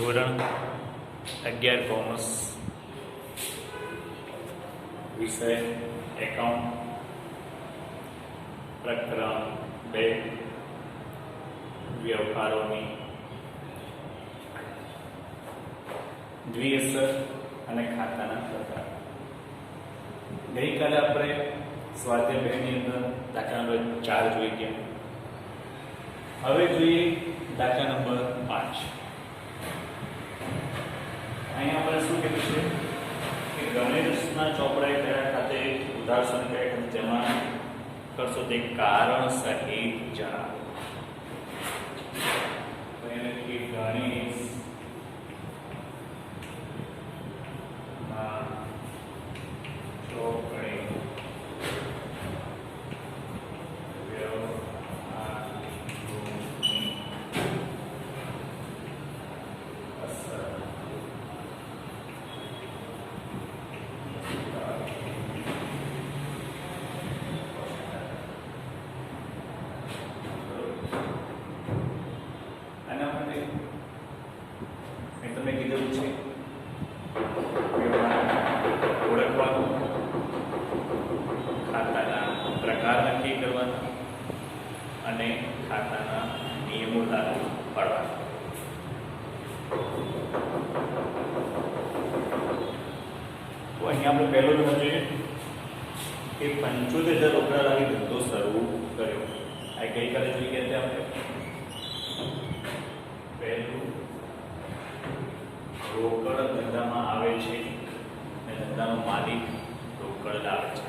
ધોરણ 11 કોમર્સ, વિષય એકાઉન્ટ, પ્રકરણ 2 વ્યવહારોની દ્વિઅસર અને ખાતાના પ્રકાર. ગઈકાલે આપણે સ્વાધ્યાય 2 ની અંદર દાખલા નંબર 4 જોઈ ગયા. હવે જોઈએ દાખલા નંબર 5. અહીંયા આપણે શું કીધું છે કે ગણેશના ચોપડાએ કયા ખાતે ઉદાહરણ કયા ખાતે જમા કરશો તે કારણ સહિત જણાવો. તો એને કે ગણેશ ના ચોપડે તમે કીધું છે ઓળખવાનું, ખાતાના પ્રકાર નક્કી કરવાના અને ખાતાના નિયમો લાગુ પાડવાના. તો અહીંયા આપણે પહેલો નંબર જોઈએ કે 75,000 રોકડા લાવી ધંધો શરૂ કર્યો. આ ગઈકાલે જોઈ ગયા હતા આપણે. પહેલું રોકડ ધંધામાં આવે છે અને ધંધાનો માલિક રોકડ લાવે છે.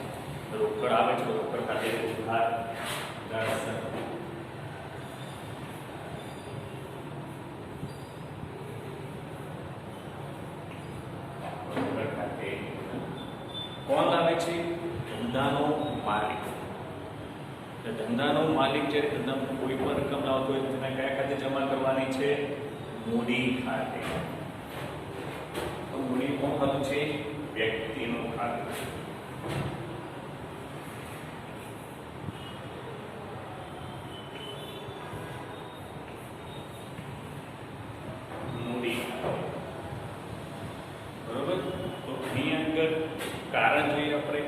રોકડ આવે છે, રોકડ ખાતે ઉધાર દર્શન રોકડ ખાતે કોણ લાવે છે? ધંધાનો માલિક. ધંધાનો માલિક છે, ધંધામાં કોઈ પણ રકમ લાવતો હોય તેને કયા ખાતે જમા કરવાની છે? મૂડી ખાતે. મૂડી કોણ ખાતું છે? વ્યક્તિનું ખાતું. મૂડી ખાતું. બરોબર. તો એની અંદર કારણ જોઈએ આપણે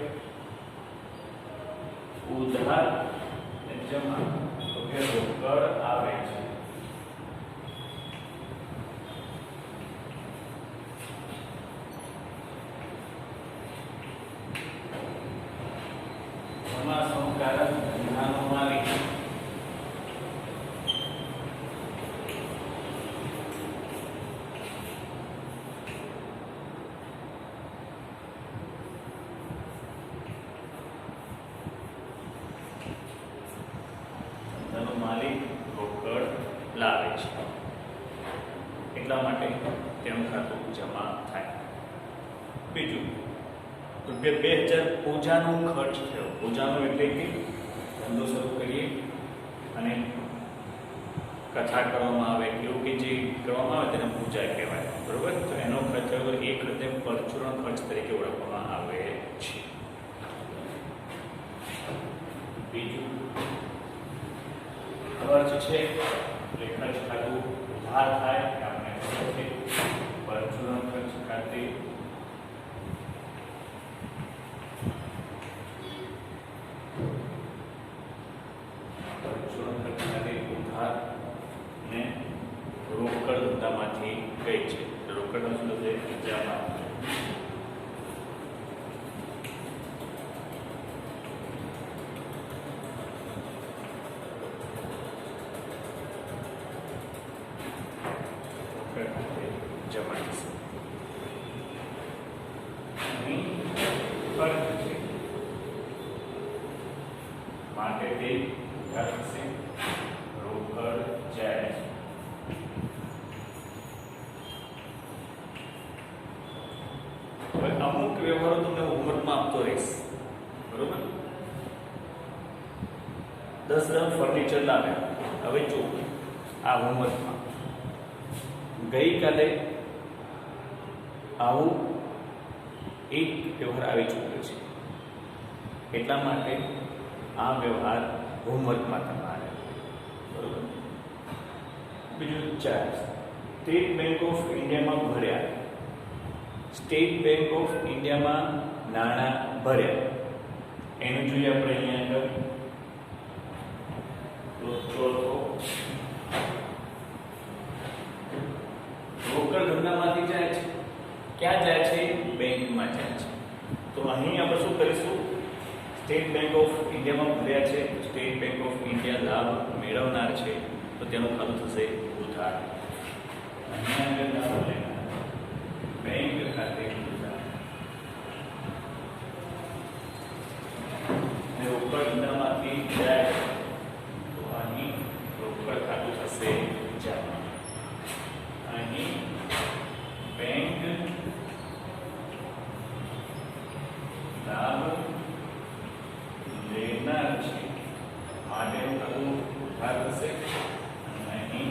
ઉધાર જમા. તો કે રોકડ આવે છે. કારણ ધંધાનો માલિક. ધંધાનો માલિક રોકડ લાવે છે એટલા માટે તેનું ખાતું જમા થાય. બીજું, ₹2,000 પૂજાનો ખર્ચ થયો. પૂજાનો એટલે કે ધંધો શરૂ કરીએ અને કથા કરવામાં આવે, એવું કે જે કરવામાં આવે તેને પૂજા કહેવાય. બરોબર. તો એનો ખર્ચ થયો. એ ખર્ચે પરચુરણ ખર્ચ તરીકે ઓળખવામાં આવે છે. બીજું ખર્ચ છે એટલે ખર્ચ ખાતું ઉધાર થાય આપણે પરચુરણ ખર્ચ ખાતે ઉધાર ને રોકડ ધંધામાંથી ગઈ છે. રોકડ નો છે જમા. જમા છે માટે તે કરશે રોકડ જાય છે. હવે અમુક વ્યવહારો તમને હોમવર્કમાં આપતો રહીશ. બરોબર. 10 ગ્રામ ફર્નિચર લાવે. હવે જો આ હોમવર્કમાં ગઈકાલે આવું એક વ્યવહાર આવી ચૂક્યો છે એટલા માટે આ વ્યવહાર હોમવર્કમાં તમારે. બરોબર. બીજું ચાર્જ સ્ટેટ બેંક ઓફ ઇન્ડિયામાં ભર્યા, સ્ટેટ બેંક ઓફ ઇન્ડિયામાં નાણાં ભર્યા, એનું જોઈએ આપણે અહીંયા આગળ રોકડ ધંધામાંથી જાય છે, ક્યાં જાય છે? બેંકમાં જાય છે. તો અહીં આપણે શું કરીશું? સ્ટેટ બેંક ઓફ ઇન્ડિયામાં ભર્યા છે, સ્ટેટ બેંક ઓફ ઇન્ડિયા લાભ મેળવનાર છે, તો તેનું ખાતું થશે ઉધાર. અહીંયા આગળ લાભ લેનાર બેંક ખાતે ઉધાર. રોકડ ધંધામાંથી જાય તો અહીં રોકડ ખાતું થશે જમા. અહીં બેંક લાભ લેનાર છે માટેનું ખાતું ઉધાર થશે, અને અહીં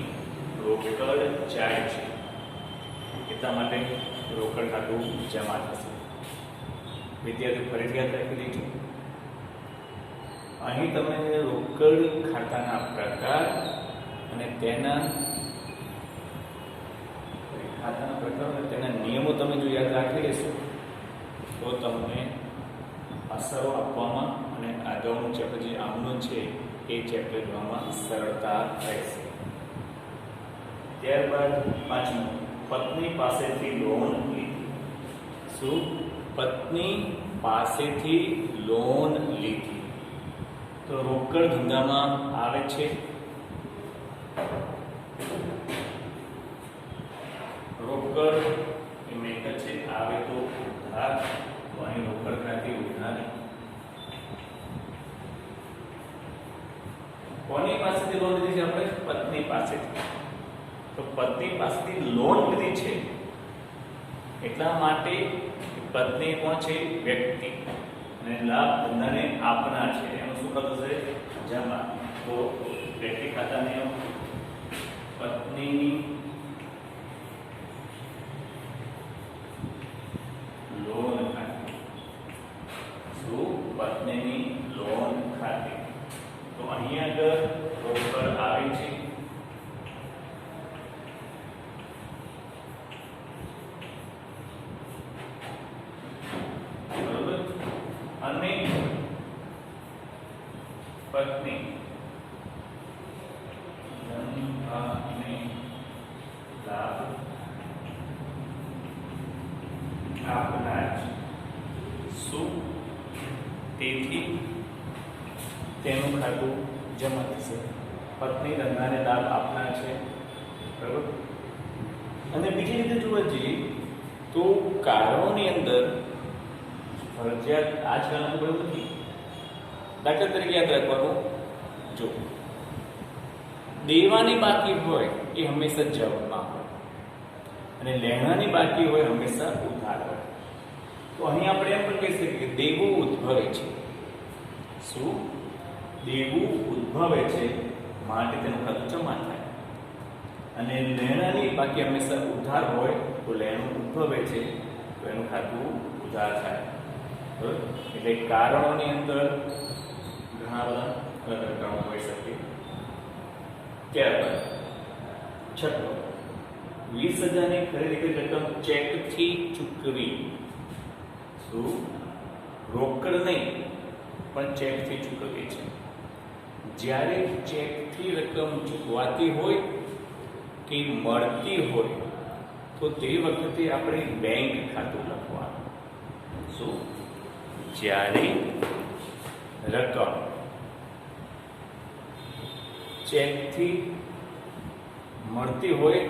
રોકડ જાય છે એટલા માટે રોકડ ખાતું જમા થશે. વિદ્યાર્થી ફરીથી યાદ રાખી દેજો. અહીં તમે રોકડ ખાતાના પ્રકાર અને તેના નિયમો તમે જો યાદ રાખી લેશો તો તમને અસરો આપવામાં અને આગળનું ચેપ્ટર જે આમનું છે એ ચેપ્ટર જોવામાં સરળતા રહેશે. ત્યારબાદ પાંચમું, પત્ની પાસેથી લોન લીધી. શું? પત્ની પાસેથી લોન લીધી. તો રોકડ ધંધામાં આવે છે. રોકડ એ મિલકત છે, આવે તો ઉધાર, તો અહીં રોકડ ખાતે ઉધાર. કોની પાસેથી લોન લીધી છે આપણે? પત્ની પાસેથી. તો પત્ની પાસેથી લોન લીધી છે એટલા માટે પત્ની કોણ છે? વ્યક્તિ, અને લાભ ધંધાને આપનાર છે, એનું શું ખાતું છે? જમા. તો વ્યક્તિ ખાતાને પત્નીની લોન ખાતે. શું? પત્નીની લોન ખાતે. તો અહીંયા આગળ રોકડ આવે છે, બરોબર, અને પત્ની ધંધાને લાભ આપનાર છે. શું? તેથી તેનું ખાતું જમા થશે. પત્ની ધંધાને લાભ આપનાર છે, બરાબર. અને બીજી રીતે જોવા જઈએ તો કારણોની અંદર ફરજિયાત આજકાલનું બરાબર નથી. દાખલા તરીકે યાદ રાખવાનું, જો દેવાની બાકી હોય એ હંમેશા જમા હોય, અને લેણાની બાકી હોય હંમેશા ઉધાર હોય. તો અહીં આપણે એમ પણ કહી શકીએ કે દેવું ઉદ્ભવે છે. શું? દેવું ઉદ્ભવે છે માટે તેનું ખાતું જમા થાય, અને લેણાની બાકી હંમેશા ઉધાર હોય તો લેણું ઉદ્ભવે છે તો એનું ખાતું ઉધાર થાય. બરાબર. એટલે કારણોની અંદર ઘણા બધા અલગ અલગ કારણો હોઈ શકે. ત્યારબાદ છઠ્ઠો, 20,000ની ખરીદી કરી રકમ ચેકથી ચૂકવી. શું? રોકડ નહીં પણ ચેકથી ચૂકવીએ છે. જ્યારે ચેકથી રકમ ચૂકવાતી હોય કે મળતી હોય તો તે વખતે આપણે બેંક ખાતું લખવાનું. શું? જ્યારે રકમ ચેકથી મળતી હોય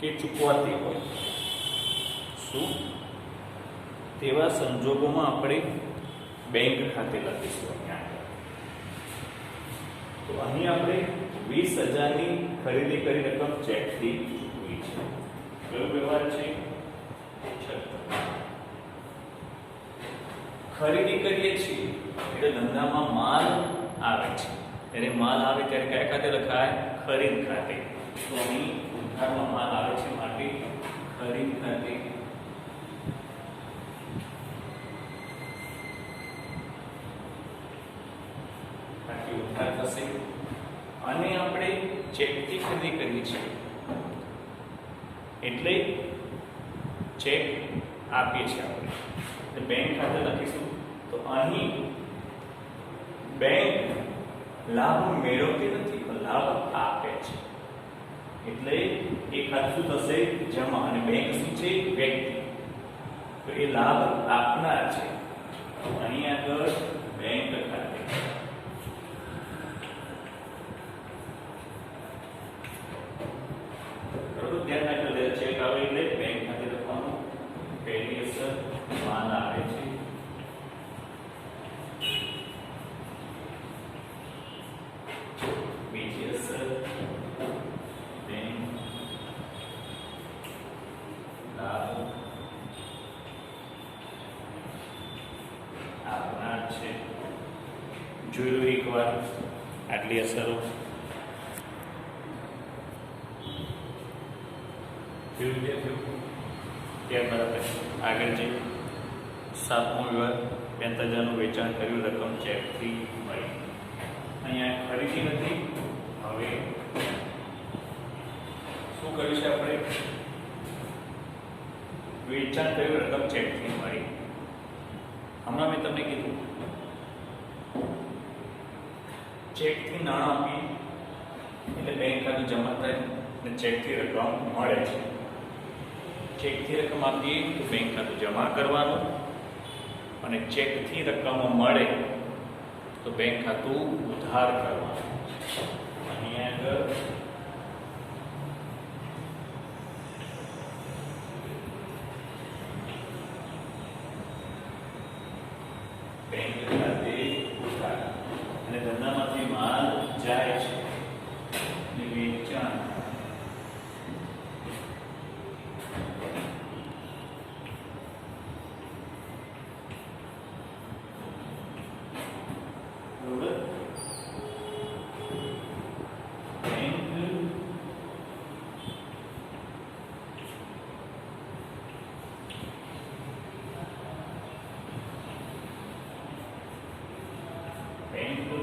કે ચૂકવાતી હોય, શું? તેવા સંજોગોમાં આપણે બેંક ખાતે લખીશું. તો અહીં આપણે 20,000ની ખરીદી કરી રકમ ચેકથી ચૂકવી છે. કયો વ્યવહાર છે? ખરીદી કરીએ છીએ એટલે ધંધામાં માલ આવે છે, ત્યારે માલ આવે ત્યારે કયા ખાતે લખાય? ખરીદ ખાતે. તો અહીં ઉધારમાં માલ આવે છે માટે ખરીદ ખાતે. ઉધાર થશે. અને આપણે ચેકથી ખરીદી કરીએ છીએ એટલે ચેક આપીએ છીએ આપણે. એટલે બેંક ખાતે લખીશું તો અહીં બેંક લાભ મેળવતી નથી પણ લાભ આપે છે. એટલે એ ખાતું શું થશે? જમા. અને બેંક શું છે? વ્યક્તિ. તો એ લાભ આપનાર છે. અહીં આગળ બેંક ખાતે બરોબર ધ્યાન રાખજો. ચેક આવે એટલે બેંક ખાતે લખવાનું. પહેલી અસર માલ આવે છે. બીજી અસર બેંક લાભ આપનાર છે. જોઈ લો એકવાર આટલી અસરો. ત્યારબાદ આપણે આગળ જઈએ. 7મો વિભાગ 5000નું વેચાણ કર્યું, રકમ ચેકથી મળી. અહીંયા ખરીદી હતી. હવે શું કર્યું છે આપણે? વેચાણ કર્યું, રકમ ચેકથી મળી. હમણાં મેં તમને કીધું ચેકથી નાણાં આપી એટલે બેંક ખાતું જમા થાય અને ચેકથી રકમ મળે છે. ચેકથી રકમ આપીએ તો બેંક ખાતું જમા કરવાનું અને ચેકથી રકમ મળે તો બેંક ખાતું ઉધાર કરવાનું. અહીં આગળ બેંક ખાતે ઉધાર અને ધંધામાંથી માલ જાય છે અને વેચાણ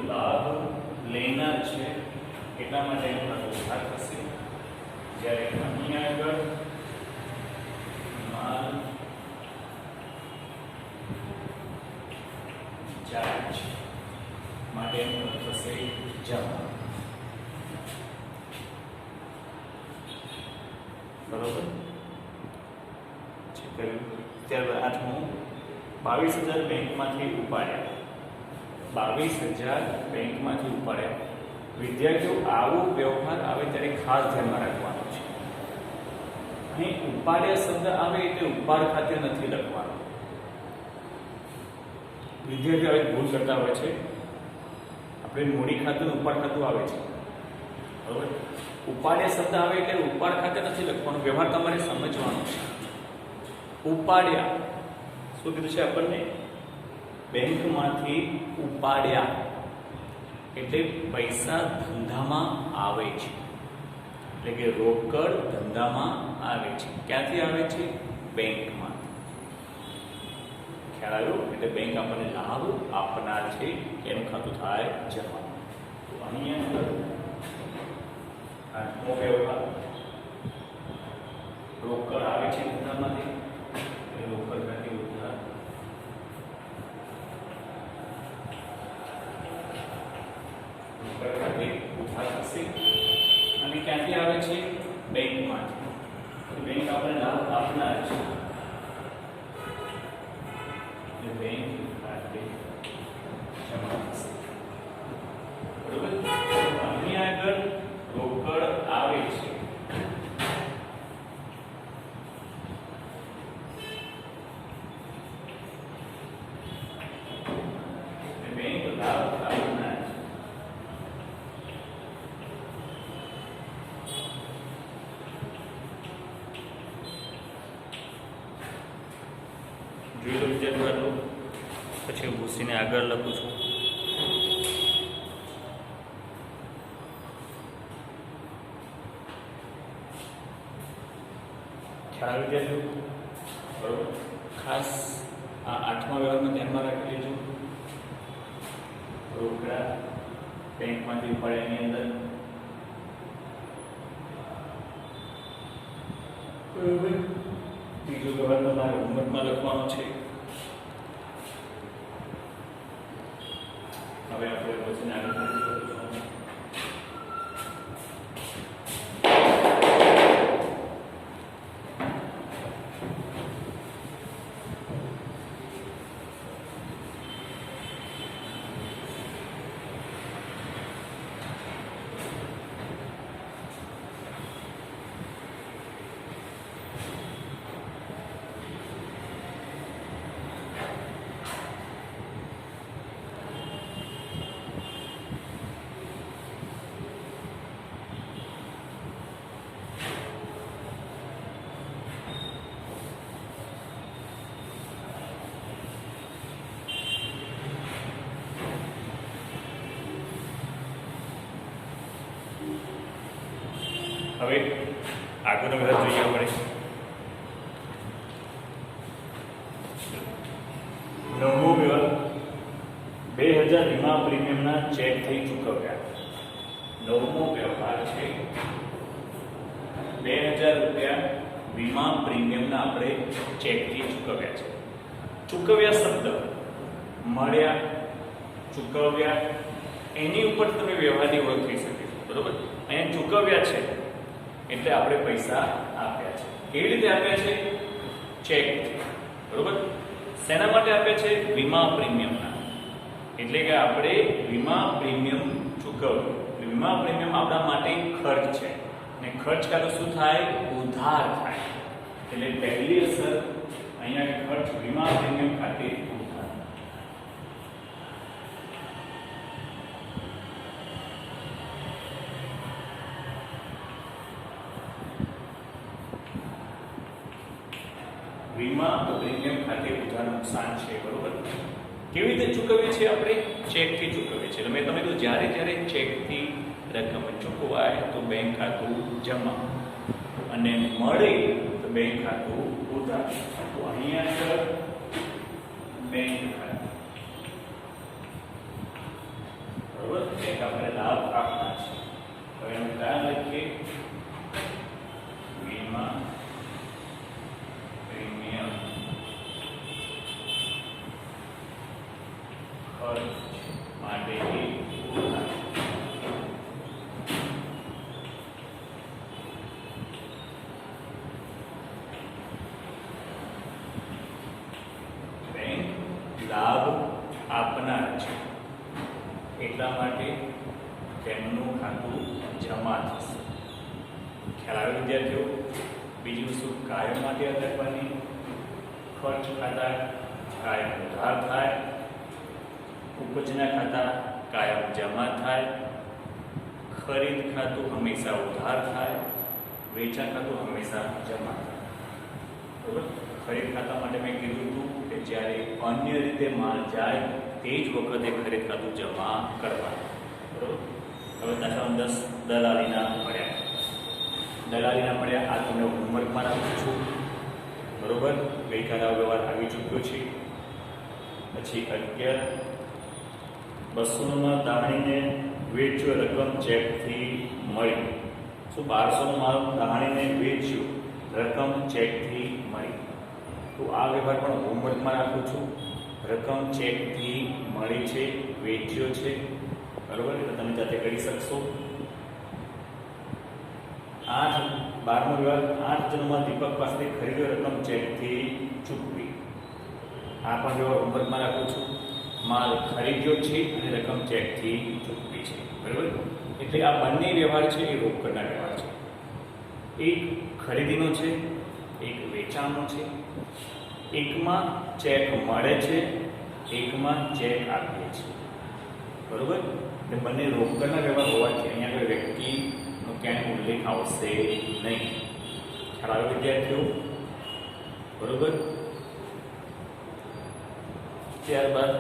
લાભ લેનાર છે એટલા માટે એનો ઉધાર થશે. જ્યારે અહીં આગળ માલ જાય છે માટે એનો થશે જમા. બરોબર. ત્યારબાદ 8મું 22,000 બેંકમાંથી ઉપાડ્યા. 22,000 બેંકમાંથી ઉપાડ્યા. વિદ્યાર્થીઓ આવો વ્યવહાર આવે ત્યારે ખાસ ધ્યાનમાં રાખવાનું છે. અહીં ઉપાડ્યા શબ્દ આવે એટલે ઉપાડ ખાતે નથી લખવાનું. વિદ્યાર્થીઓ હવે ભૂલ કરતા હોય છે. આપણે મૂડી ખાતું ઉપાડ ખાતું આવે છે. બરોબર. ઉપાડ્યા શબ્દ આવે એટલે ઉપાડ ખાતે નથી લખવાનું. વ્યવહાર તમારે સમજવાનો છે. ઉપાડ્યા શું કીધું છે આપણને? બેંકમાંથી ઉપાડ્યા એટલે પૈસા ધંધામાં આવે છે. એટલે કે રોકડ ધંધામાં આવે છે. ક્યાંથી આવે છે? બેંકમાં. ખ્યાલ આવ્યો? એટલે બેંક આપણને લાભ આપનાર છે. એનું ખાતું થાય જમા. તો અહીંયા 8મો વ્યવહાર રોકડ આવે છે ધંધામાંથી એટલે રોકડ ખાતે ઉધાર. ઉધાર થશે અને ક્યાંથી આવે છે? બેંકમાંથી. બેંક આપણે લાભ આપનાર છે. બેંક ખાતે જમા થશે. બરોબર. અહીં આગળ રોકડ આવે છે. બેંક લાભ આપનાર છે. જોઈ લો વિદ્યાર્થીઓ. પછી હું ભૂસીને આગળ લખું છું. ખ્યાલ વિદ્યાર્થીઓ? બરોબર. ખાસ આ 8મા વ્યવહારમાં ધ્યાનમાં રાખી લેજો. રોકડા બેંકમાંથી ઉપાડ્યા એની અંદર બરાબર. બીજો વ્યવહાર તમારે હોમવર્કમાં લખવાનો છે. હવે આપણે પછી આગળ વધીશું. હવે આગળનો વ્યવહાર જોઈએ આપણે. નવમો વ્યવહાર 2000 વીમા પ્રીમિયમના ચેકથી ચૂકવ્યા. નવમો વ્યવહાર છે 2000 રૂપિયા વીમા પ્રીમિયમના આપણે ચેકથી ચૂકવ્યા છે. ચૂકવ્યા શબ્દ મળ્યા, ચૂકવ્યા એની ઉપર તમે વ્યવહારની ઓળખ થઈ શકે. બરોબર. અહીંયા ચૂકવ્યા છે એટલે આપણે પૈસા આપ્યા છે. કેવી રીતે આપ્યા છે? ચેક. બરોબર. શેના માટે આપ્યા છે? વીમા પ્રીમિયમના. એટલે કે આપણે વીમા પ્રીમિયમ ચૂકવ્યું. વીમા પ્રીમિયમ આપણા માટે ખર્ચ છે અને ખર્ચ કાં શું થાય? ઉધાર થાય. એટલે પહેલી અસર અહીંયા ખર્ચ વીમા પ્રીમિયમ ખાતે ઉધાર. વીમા પ્રીમિયમ ખાતે ઉધાર નુકસાન છે. બરોબર. કેવી રીતે ચૂકવીએ છીએ આપણે? ચેકથી ચૂકવીએ છીએ. તમે કીધું જ્યારે જ્યારે ચેકથી રકમ ચૂકવાય તો બેંક ખાતું જમા અને મળે તો બેંક ખાતું ઉધાર. તો અહીંયા બેંક ખાતું. બરોબર. બેંક આપણે લાભ આપના છે. હવે એનું કારણ લખીએ વીમા પ્રીમિયમ ખર્ચ માટે ઉધાર. બેંક લાભ આપનાર છે એટલા માટે તેમનું ખાતું જમા થશે. ખ્યાલ આવે વિદ્યાર્થીઓ? બીજું શું? કાયમ માટે લખવાની ખર્ચ ખાતા કાયમ ઉધાર થાય, ઉપજના ખાતા કાયમ જમા થાય, ખરીદ ખાતું હંમેશા ઉધાર થાય, વેચાણ ખાતું હંમેશા જમા થાય. બરોબર. ખરીદ ખાતા માટે મેં કીધું હતું કે જ્યારે અન્ય રીતે માલ જાય તે જ વખતે ખરીદ ખાતું જમા કરવાનું. બરોબર. હવે દાખલા 10 દલાલીના મળ્યા. દલાલીના મળ્યા આ તમને હોમવર્કમાં રાખું છું. બરોબર. ગઈકાલે વ્યવહાર આવી ચૂક્યો છે. પછી 11 200 દાણીને વેચ્યો, રકમ ચેકથી મળી. શું 1200 માલ દાણીને વેચ્યું, રકમ ચેકથી મળી. તો આ વ્યવહાર પણ હોમવર્કમાં રાખું છું. રકમ ચેકથી મળી છે, વેચ્યો છે. બરોબર. એટલે તમે જાતે કરી શકશો. 12મો વ્યવહાર 8 જણમાં દીપક પાસેથી ખરીદ્યો, રકમ ચેકથી ચૂકવી. આ પણ વ્યવહાર હોમવર્કમાં રાખું છું. માલ ખરીદ્યો છે અને રકમ ચેકથી ચૂકવી છે. બરાબર. એટલે આ બંને વ્યવહાર છે એ રોકડના વ્યવહાર છે. એક ખરીદીનો છે, એક વેચાણનો છે. એકમાં ચેક મળે છે, એકમાં ચેક આપીએ છીએ. બરોબર. એટલે બંને રોકડના વ્યવહાર હોવાથી અહીંયા કોઈ વ્યક્તિનો ક્યાંય ઉલ્લેખ આવશે નહીં. ખ્યાલ આવે વિદ્યાર્થીઓ? બરોબર. ત્યારબાદ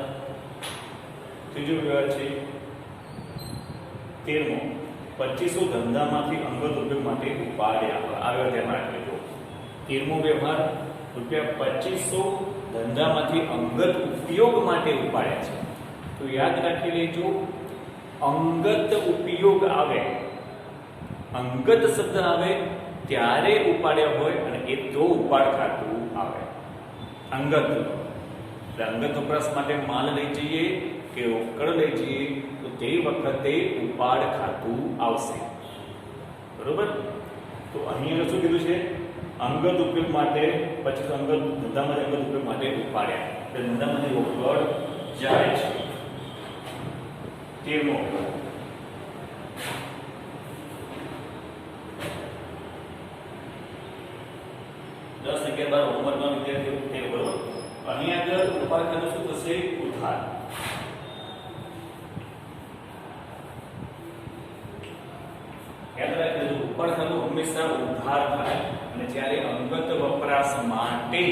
ત્રીજો વ્યવહાર છે 13મો 2500 ધંધામાંથી અંગત ઉપયોગ માટે ઉપાડ્યા. આ વ્યવહાર ધ્યાનમાં રાખજો. 13મો વ્યવહાર ₹2500 ધંધામાંથી અંગત ઉપયોગ માટે ઉપાડ્યા છે. તો યાદ રાખી લેજો, અંગત ઉપયોગ આવે, અંગત શબ્દ આવે ત્યારે ઉપાડ્યા હોય અને એ તો ઉપાડ ખાતું આવે. અંગત એટલે અંગત વપરાશ માટે માલ લઈ જઈએ કે રોકડ લઈ જઈએ તો તે વખતે ઉપાડ ખાતું આવશે. બરોબર. તો અહીંયા શું કીધું છે? અંગત ઉપયોગ માટે, પછી અંગત ધંધામાં અંગત ઉપયોગ માટે ઉપાડ્યા એટલે ધંધામાંથી રોકડ જાય છે. 13મો 10, 11, 12 હોમવર્કમાં વિદ્યાર્થીઓ તે બરોબર. અહીંયા આગળ ઉપાડ ખાતું શું થશે? ઉધાર. યાદ રાખજો, ઉપાડ ખાતું હંમેશા ઉધાર થાય અને જ્યારે અંગત વપરાશ માટે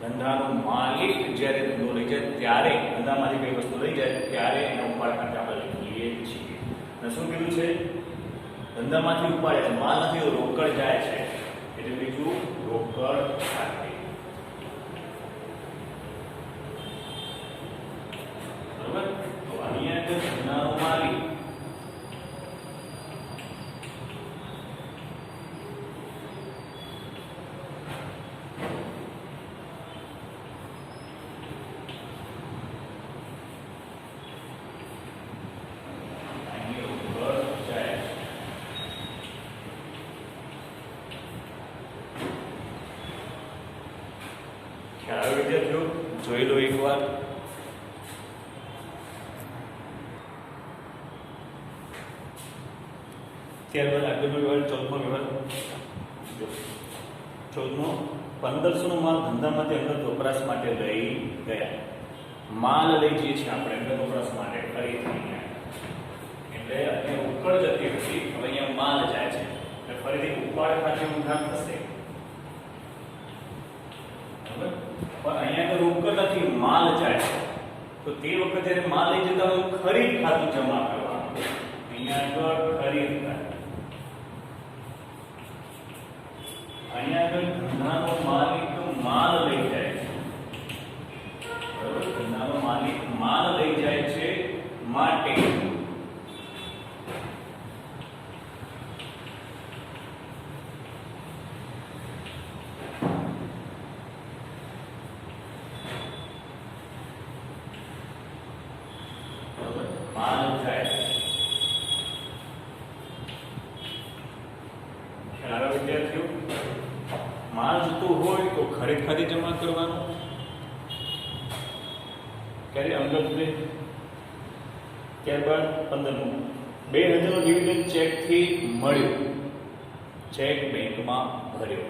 ધંધાનો માલિક જ્યારે ધંધો લઈ જાય ત્યારે, ધંધામાંથી કઈ વસ્તુ લઈ જાય ત્યારે એના ઉપાડ ખાતે આપણે લખીએ છીએ. અને શું કીધું છે? ધંધામાંથી ઉપાડે છે, માલ નથી, રોકડ જાય છે એટલે બીજું રોકડ ખાતે. બરોબર. તો અહીંયા જે ધંધાનો માલિક ખ્યાલ વિદ્યાર્થીઓ જોઈ લો એકવાર. ત્યારબાદ આગળનો વિભાગ 14મો વિભાગ. 14મો 1500 નો માલ ધંધામાંથી અંગત વપરાશ માટે લઈ ગયા. માલ લઈ જઈએ છીએ આપણે અંગત વપરાશ માટે ફરીથી, એટલે અહીંયા રોકડ જતી હતી, હવે અહીંયા માલ જાય છે એટલે ફરીથી ઉપાડ ખાતે ઉધાર થશે. બરાબર. પણ અહીંયા તો રોકડ નથી, માલ જાય છે તો તે વખતે જ્યારે માલ લઈ જતા હોય ખરીદ ખાતું જમા કરવાનું. અહીંયા આગળ ખરીદ ખાતું, અહીંયા આગળ ધંધાનો માલિક માલ લઈ જાય છે. બરાબર. ધંધાનો માલિક માલ લઈ જાય છે માટે માલ જાય. ખ્યાલ વિદ્યાર્થીઓ, માલ જતું હોય તો ખરીદ ખાતે જમા કરવાનું. ક્યારે? અંગત લે. ત્યારબાદ 15મો 2000 નો ડિવિડન્ડ ચેકથી મળ્યો. ચેક બેંકમાં ભર્યો.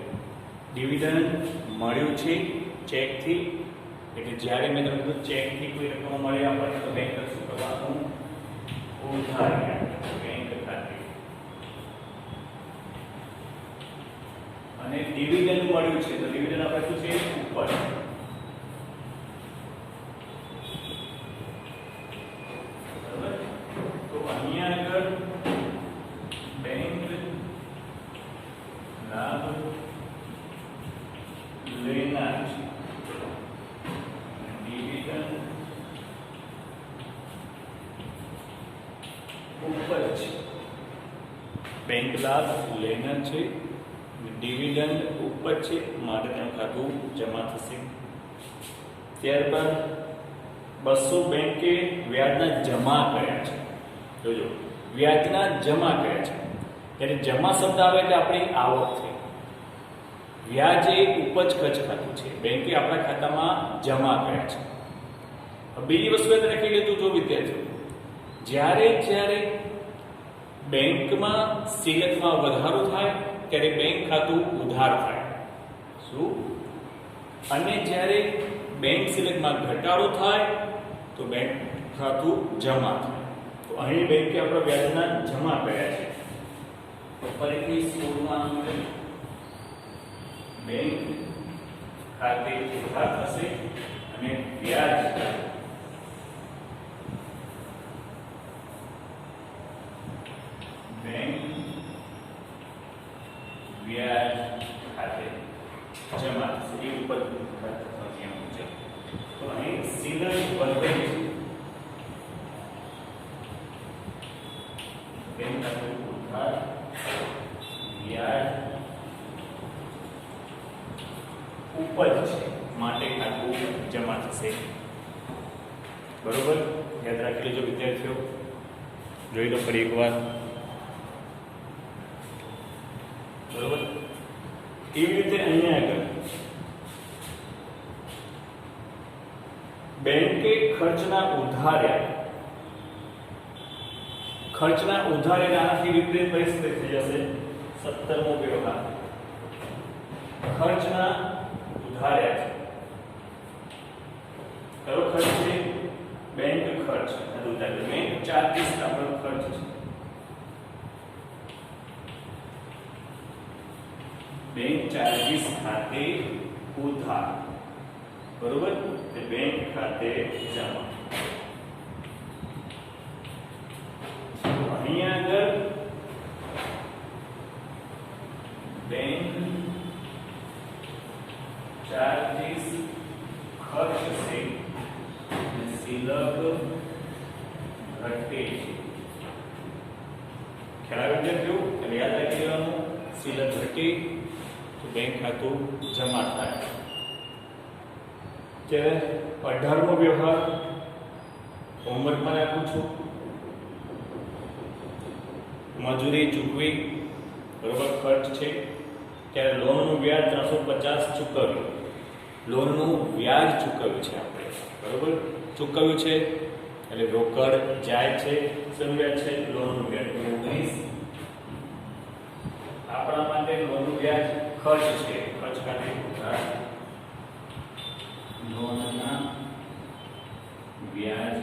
ડિવિડન્ડ મળ્યું છે ચેકથી, એટલે જ્યારે મેં તમને કીધું ચેકથી કોઈ રકમ મળે આપણને તો બેંક શું કરવાનું? ઉધાર બેંક ખાતે. અને ડિવિડન્ડ મળ્યું છે તો ડિવિડન્ડ આપણે શું છે? ઉપર. બરાબર. તો અહીંયા આગળ બેંક લાભ લેનાર છે, ડિવિડન્ડ ઉપર છે. બેંક લાભ લેનાર છે, ડિવિડન્ડ ઉપર છે માટે તેનું ખાતું જમા થશે. ત્યારબાદ 200 બેંકે વ્યાજના જમા કર્યા છે. જોજો, વ્યાજના જમા કર્યા છે ત્યારે જમા શબ્દ આવે એટલે આપણી આવક થઈ. વ્યાજ એ ઉપજ ખર્ચ ખાતું છે, બેંકે આપણા ખાતામાં જમા કર્યા છે. બીજી વસ્તુ એ રાખી લીધું. જો વિદ્યાર્થીઓ, જ્યારે બેંકમાં સિલકમાં વધારો થાય ત્યારે બેંક ખાતું ઉધાર થાય. શું? અને જ્યારે બેંક સિલકમાં ઘટાડો થાય તો બેંક ખાતું જમા થાય. તો અહીં બેંકે આપણા વ્યાજના જમા કર્યા છે. તો ફરીથી 16મા નંબરે બેંક ખાતે ઉધાર થશે અને વ્યાજ બેંક વ્યાજ ખાતે જમા થશે. એ ઉપર તો અહીં સિલક વધે છે. બેંક ખાતે ઉધાર વ્યાજ ઉપજ છે માટે ખાતું જમા થશે. બરોબર, યાદ રાખી લેજો વિદ્યાર્થીઓ. જોઈ લો ફરી એકવાર. બરોબર, એવી રીતે અહીંયા આગળ બેંકે ખર્ચના ઉધાર્યા આનાથી વિપરીત પરિસ્થિતિ થઈ જશે. 17મો વ્યવહાર ખર્ચના ઉધાર્યા છે. કયો ખર્ચ છે? બેંક ખર્ચ. બેંક ચાર્જીસ આપણો ખર્ચ છે. બેંક ચાર્જીસ ખાતે ઉધાર. બરોબર, તે બેંક ખાતે જમા. અહીંયા આગળ બેંક ચાર્જીસ ખર્ચ છે અને શિલક ઘટે છે. ખ્યાલ આવે વિદ્યાર્થીઓ? એટલે યાદ રાખી લેવાનું, શિલક ઘટે તો બેંક ખાતું જમા થાય. કે 18મો વ્યવહાર હોમવર્કમાં આપું છું. મજૂરી ચૂકવી. બરોબર, ખર્ચ છે. ત્યારે લોનનું વ્યાજ 350 ચૂકવ્યું. લોનનું વ્યાજ ચૂકવ્યું છે આપણે. બરોબર, ચૂકવ્યું છે એટલે રોકડ જાય છે. શું વ્યાજ છે? લોનનું વ્યાજ 19. આપણા માટે લોનનું વ્યાજ ખર્ચ છે. ખર્ચ ખાતે ઉધાર. લોનના વ્યાજ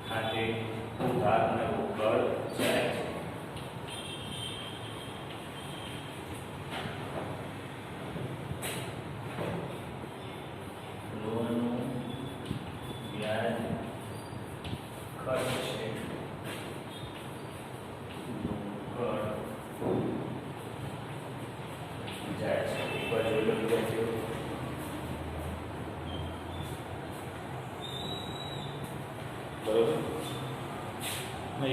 ખાતે ઉધાર અને રોકડ જાય છે. લોનનું વ્યાજ ખર્ચ છે. રોકડ જાય છે. એકવાર જોઈ લો વિદ્યાર્થીઓ. બરોબર,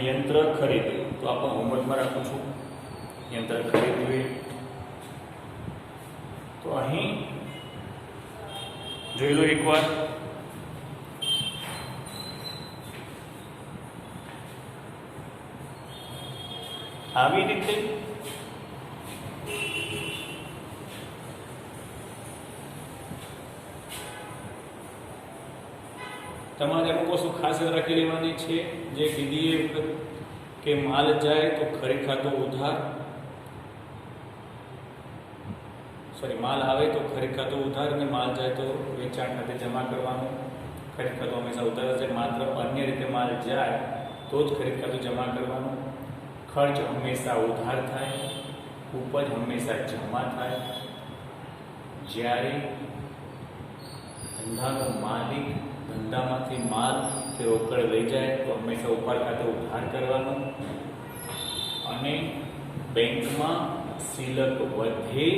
યંત્ર ખરીદ્યું તો આપણે હોમવર્કમાં રાખું છું. યંત્ર ખરીદવું તો અહીં જોઈ લો એકવાર. આવી રીતે તમારે અમુક વસ્તુ ખાસ યાદ રાખી લેવાની છે. જે કીધી એ વખત કે માલ જાય તો ખરીદ ખાતું ઉધાર, માલ આવે તો ખરીદ ખાતું ઉધાર અને માલ જાય તો વેચાણ ખાતે જમા કરવાનું. ખરીદ ખાતું હંમેશા ઉધાર હશે. માત્ર અન્ય રીતે માલ જાય તો જ ખરીદ ખાતું જમા કરવાનું. ખર્ચ હંમેશા ઉધાર થાય. ઉપજ હંમેશા જમા થાય. જ્યારે ધંધાનો માલિક ધંધામાંથી માલ કે રોકડ લઈ જાય તો હંમેશા ઉપાડ ખાતે ઉધાર કરવાનું. અને બેંકમાં શિલક વધે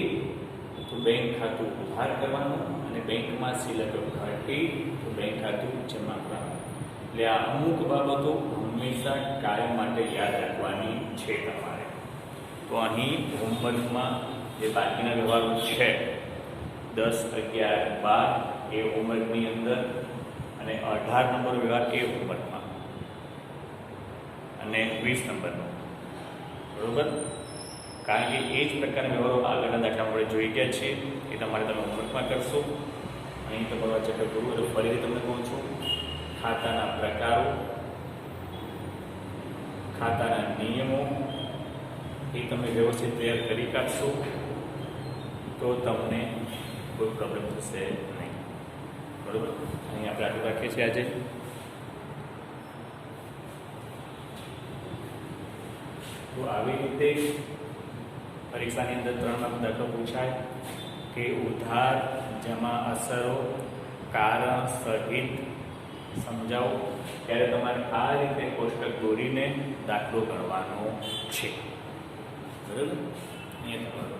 તો બેંક ખાતું ઉધાર કરવાનું. અને બેંકમાં શિલક ઘટે તો બેંક ખાતું જમા કરવાનું. એટલે આ અમુક બાબતો હંમેશા કાયમ માટે યાદ રાખવાની છે તમારે. તો અહીં હોમવર્કમાં જે બાકીના વ્યવહારો છે 10, 11, 12 એ હોમવર્કની અંદર અને 18 નંબર વ્યવહાર એ હોમવર્કમાં અને 20 નંબરનો. બરોબર, કારણ કે એ જ પ્રકારના વ્યવહારો આગળના દાખલામાં આપણે જોઈ ગયા છે. એ તમારે તમે હોમવર્કમાં કરશો. અહીં તમારું આ ચેપ્ટર પૂરું. એટલે ફરીથી તમને કહું છું, ખાતાના પ્રકારો, ખાતાના નિયમો એ તમે વ્યવસ્થિત તૈયાર કરી કાઢશો તો તમને કોઈ પ્રોબ્લેમ થશે નહીં. બરોબર, અહીં આપણે આટલું રાખીએ છીએ આજે. તો આવી રીતે પરીક્ષાની અંદર 3 માર્ક દાખલો પૂછાય કે ઉધાર જમા અસરો કારણ સહિત સમજાવો. ત્યારે તમારે આ રીતે કોષ્ટક દોરીને દાખલો ગણવાનો છે. બરાબર, અહીંયા તમારો